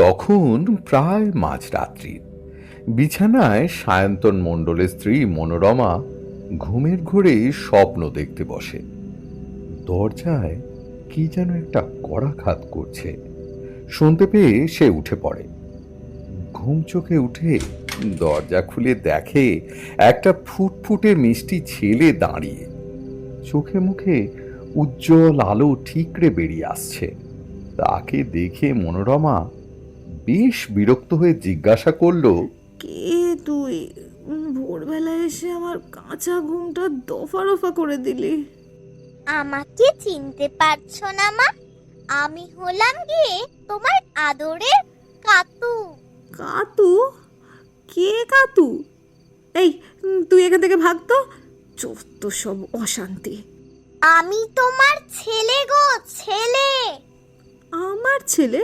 তখন প্রায় মাঝরাত্রি। বিছানায় সায়ন্তন মণ্ডলের স্ত্রী মনোরমা ঘুমের ঘোরে স্বপ্ন দেখতে বসে। দরজায় কি যেন একটা কড়াঘাত করছে। শুনতে পেয়ে সে উঠে পড়ে। ঘুম চোখে উঠে দরজা খুলে দেখে একটা ফুটফুটে মিষ্টি ছেলে দাঁড়িয়ে, চোখে মুখে উজ্জ্বল আলো ঠিকরে বেরিয়ে আসছে। তাকে দেখে মনোরমা বেশ বিরক্ত হয়ে জিজ্ঞাসা করলো, কে তুই? ভোরবেলায় এসে আমার কাঁচা ঘুমটা দফা রফা করে দিলি। আমাকে চিনতে পারছো না মা? আমি হলাম গিয়ে তোমার আদরের কাতু। কাতু? কে কাতু? এই, তুই এখান থেকে ভাগতো। যত সব অশান্তি। আমি তোমার ছেলে গো, ছেলে। আমার ছেলে?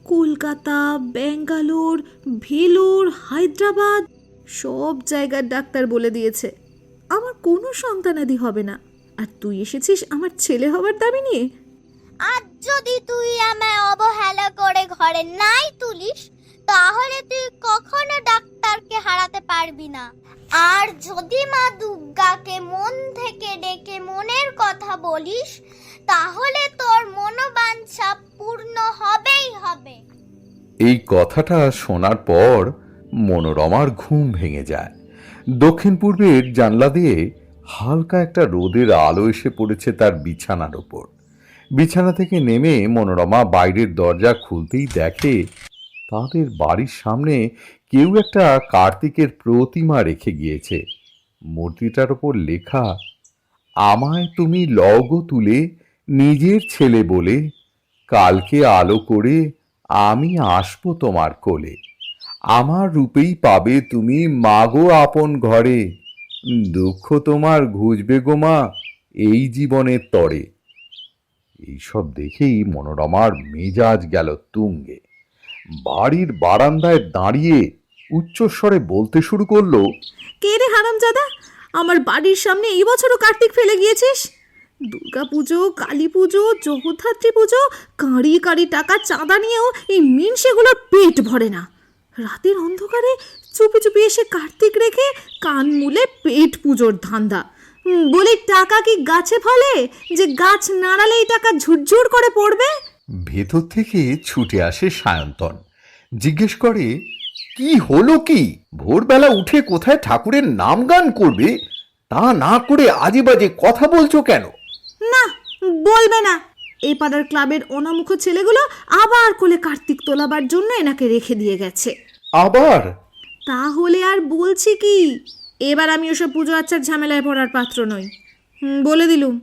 কলকাতা, ব্যাঙ্গালোর, ভেলোর, হায়দ্রাবাদ সব জায়গার ডাক্তার বলে দিয়েছে আমার কোনো সন্তানাদি হবে না। আর তুই এসেছিস আমার ছেলে হওয়ার দাবি নিয়ে? আর যদি তুই আমায় অবহেলা করে ঘরে নাই তুলিস, তাহলে তুই কখনো ডাক্তারকে হারাতে পারবি না। আর যদি মা দুর্গাকে মন থেকে ডেকে মনের কথা বলিস, তাহলে তোর মনোবাঞ্ছা পূর্ণ হবেই হবে। এই কথাটা শোনার পর মনোরমার ঘুম ভেঙে যায়। দক্ষিণ পূর্বের জানলা দিয়ে হালকা একটা রোদের আলো এসে পড়েছে তার বিছানার ওপর। বিছানা থেকে নেমে মনোরমা বাইরের দরজা খুলতেই দেখে তাদের বাড়ির সামনে কেউ একটা কার্তিকের প্রতিমা রেখে গিয়েছে। মূর্তিটার ওপর লেখা, আমায় তুমি লও গো তুলে নিজের ছেলে বলে, কালকে আলো করে আমি আসবো তোমার কোলে, আমার রূপেই পাবে তুমি মাগো আপন ঘরে, দুঃখ তোমার ঘুচবে গো মা এই জীবনের তরে। এইসব দেখেই মনোরমার মেজাজ গেল তুঙ্গে। বাড়ির বারান্দায় দাঁড়িয়ে উচ্চস্বরে বলতে শুরু করলো, কে রে হারামজাদা? আমার বাড়ির সামনে এই বছরও কার্তিক ফেলে গিয়েছিস? দুর্গা পুজো, কালী পুজো, জগদ্ধাত্রী পুজো, কাঁড়ি কাঁড়ি টাকা চাঁদা নিয়েও এই মিনসেগুলোর পেট ভরে না। রাতের অন্ধকারে চুপি চুপি এসে কার্তিক রেখে কান মুলে পেট পুজোর ধান্দা। বলি, টাকা কি গাছে ফলে যে গাছ নাড়ালেই টাকা ঝুরঝুর করে পড়বে? ভেতর থেকে ছুটে আসে সায়ন্তন। জিজ্ঞেস করে, কি হলো কি? ভোরবেলা উঠে কোথায় ঠাকুরের নাম গান করবে, তা না করে আজে বাজে কথা বলছো কেন? না, বলবে না। এই পাড়ার ক্লাবের অনামুখ ছেলেগুলো আবার কোলে কার্তিক তোলাবার জন্য এনাকে রেখে দিয়ে গেছে। আবার? তাহলে আর বলছি কি, এবার আমি ওসব পুজো আচ্ছার ঝামেলায় পড়ার পাত্র নই। বলে দিলুম।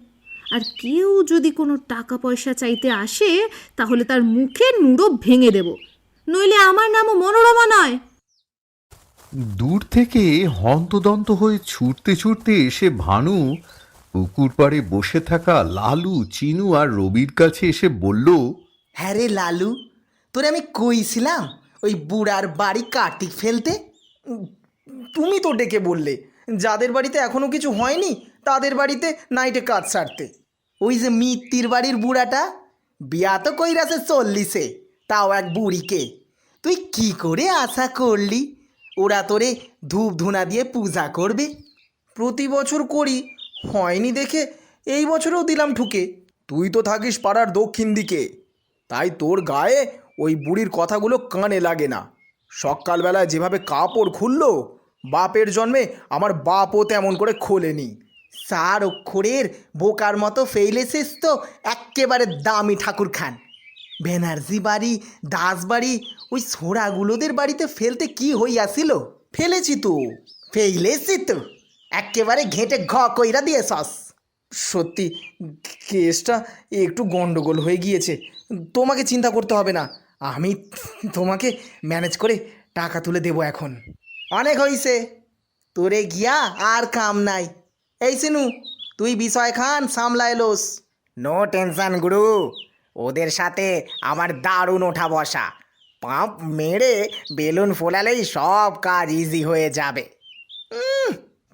আর কেউ যদি কোনো টাকা পয়সা চাইতে আসে, তাহলে তার মুখে নুড়ো ভেঙে দেব, নইলে আমার নামও মনোরমা নয়। দূর থেকে হন্তদন্ত হয়ে ছুটতে ছুটতে এসে ভানু পুকুর পাড়ে বসে থাকা লালু, চিনু আর রবির কাছে এসে বলল, হ্যাঁ রে লালু, তোরে আমি কইছিলাম ওই বুড়ার বাড়ি কার্তিক ফেলতে। তুমি তো ডেকে বললে যাদের বাড়িতে এখনো কিছু হয়নি তাদের বাড়িতে নাইটে কাজ সারতে। ওই যে মিত্তির বাড়ির বুড়াটা বিয়া তো কইরাছে 40-এ, তাও এক বুড়িকে। তুই কি করে আশা করলি ওরা তোরে ধূপ ধুনা দিয়ে পূজা করবে? প্রতি বছর করি, হয়নি দেখে এই বছরেও দিলাম ঠুকে। তুই তো থাকিস পাড়ার দক্ষিণ দিকে, তাই তোর গায়ে ওই বুড়ির কথাগুলো কানে লাগে না। সকালবেলায় যেভাবে কাপড় খুললো, বাপের জন্মে আমার বাপও তেমন করে খোলেনি। 4 অক্ষরের বোকার মতো ফেলেছিস তো এক্কেবারে দামি ঠাকুর খান। ব্যানার্জি বাড়ি, দাস বাড়ি, ওই ছোড়াগুলোদের বাড়িতে ফেলতে কি হইয়াছিল? ফেলেছি তো, ফেলেছি তো, একেবারে ঘেঁটে কইরা দিয়েছস। সত্যি কেসটা একটু গন্ডগোল হয়ে গিয়েছে, তোমাকে চিন্তা করতে হবে না, আমি তোমাকে ম্যানেজ করে টাকা তুলে দেবো এখন। অনেক হইছে, তোরে গিয়া আর কাম নাই। এই সিনু, তুই বিষয় খান সামলাইলোস। নো টেনশন গুরু, ওদের সাথে আমার দারুণ ওঠা বসা। পাম্প মেরে বেলুন ফোলালেই সব কাজ ইজি হয়ে যাবে।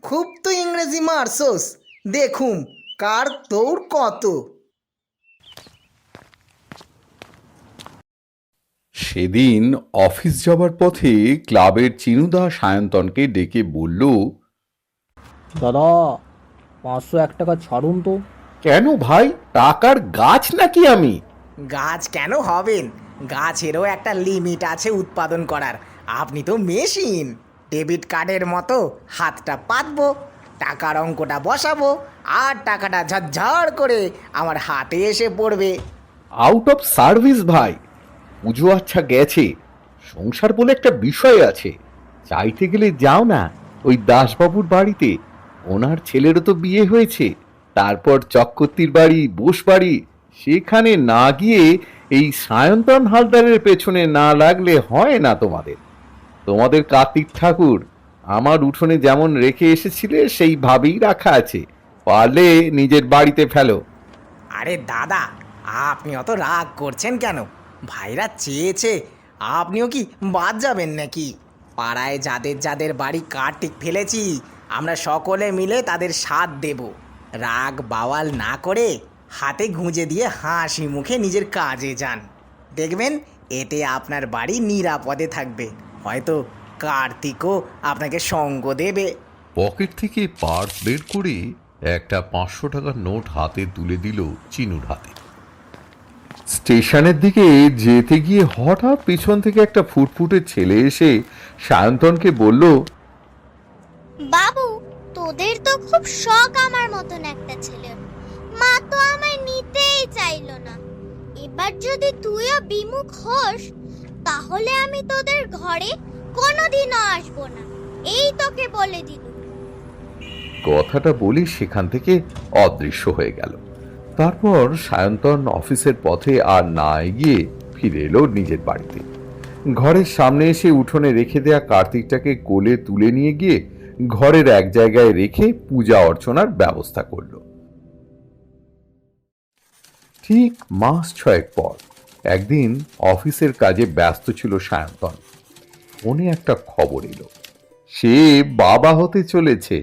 খুব তো ইংরেজি মারছোস, দেখুম কার তোর কত। সেদিন অফিস যাবার পথে ক্লাবের চিনুদা সায়ন্তনকে ডেকে বলল, দাদা 501 টাকা ছাড়ুন তো। কেন ভাই, টাকার গাছ নাকি আমি? গাছ কেন হবেন, গাছেরও একটা লিমিট আছে উৎপাদন করার। আপনি তো মেশিন, ডেবিট কার্ডের মতো হাতটা পাতবো, টাকার অঙ্কটা বসাবো, আর টাকাটা ঝরঝর করে আমার হাতে এসে পড়বে। আউট অফ সার্ভিস ভাই। পুজো আচ্ছা গেছে, সংসার বলে একটা বিষয় আছে। চাইতে গেলে যাও না ওই দাসবাবুর বাড়িতে, ওনার ছেলেরও তো বিয়ে হয়েছে। তারপর চক্রবর্তীর বাড়ি, বোস বাড়ি, সেখানে না গিয়ে এই সায়ন্তন হালদারের পেছনে না লাগলে হয় না তোমাদের। তোমাদের কার্তিক ঠাকুর আমার উঠোনে যেমন রেখে এসেছিলে সেইভাবেই রাখা আছে, পারলে নিজের বাড়িতে ফেলো। আরে দাদা, আপনি অত রাগ করছেন কেন? ভাইরা চেয়েছে, আপনিও কি বাদ যাবেন নাকি? পাড়ায় যাদের যাদের বাড়ি কার্তিক ফেলেছি, আমরা সকলে মিলে তাদের সাথ দেব। রাগ বাওয়াল না করে হাতে গুঁজে দিয়ে হাসি মুখে নিজের কাজে যান। দেখবেন এতে আপনার বাড়ি নিরাপদে থাকবে, হয়তো কার্তিকও আপনাকে সঙ্গ দেবে। পকেট থেকে পার্স বের করে একটা 500 টাকার নোট হাতে তুলে দিল চিনুর হাতে। স্টেশনের দিকে যেতে গিয়ে হঠাৎ পিছন থেকে একটা ফুটফুটে ছেলে এসে সায়ন্তনকে বলল, বাবু, তোদের তো খুব শখ আমার মতন একটা ছেলের। মা তো আমায় নিতেই চাইলো না। এবার যদি তুইও বিমুখ হোস, তাহলে আমি তোদের ঘরে কোনোদিনও আসবো না, এই তোকে বলে দিল। কথাটা বলি সেখান থেকে অদৃশ্য হয়ে গেল। তারপর সায়ন্তন অফিসের পথে আর না এগিয়ে ফিরে এলো নিজের বাড়িতে। ঘরের সামনে এসে উঠোনে রেখে দেয়া কার্তিকটাকে কোলে তুলে নিয়ে গিয়ে ঘরের এক জায়গায় রেখে পূজা অর্চনার ব্যবস্থা করল। ঠিক মাস 6 পর একদিন অফিসের কাজে ব্যস্ত ছিল সায়ন্তন। ফোনে একটা খবর এলো, সে বাবা হতে চলেছে।